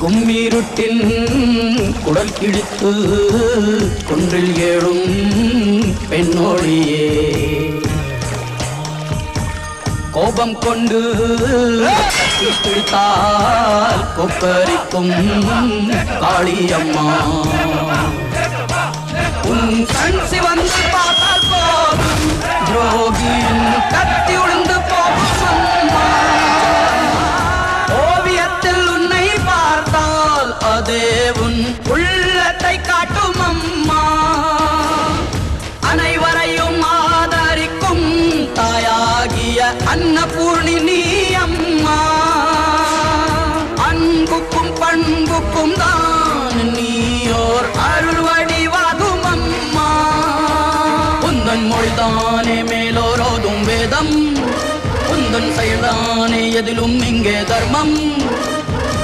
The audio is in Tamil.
கும்மிருட்டின் குடல் கிழித்து குன்றில் ஏழும் பெண்ணோழியே கோபம் கொண்டு பிடித்தால் கொப்பரிக்கும் காளியம்மா உன் கண் சிவந்து பார்த்தால் போதும் துரோகியின் கத்தி உழுந்து போகும் அம்மா ஓவியத்தில் உன்னை பார்த்தால் அதே உன் உள்ளத்தை காட்டும் அம்மா அனைவரையும் ஆதரிக்கும் தாயாகிய அன்னபூர்ணி நீ அம்மா அன்புக்கும் பண்புக்கும் தான் நீயோர் அருள் வடிவாகும் அம்மா உந்தன் மொழிதானே மேலோரோதும் வேதம் உந்தன் செயல்தானே எதிலும் இங்கே தர்மம்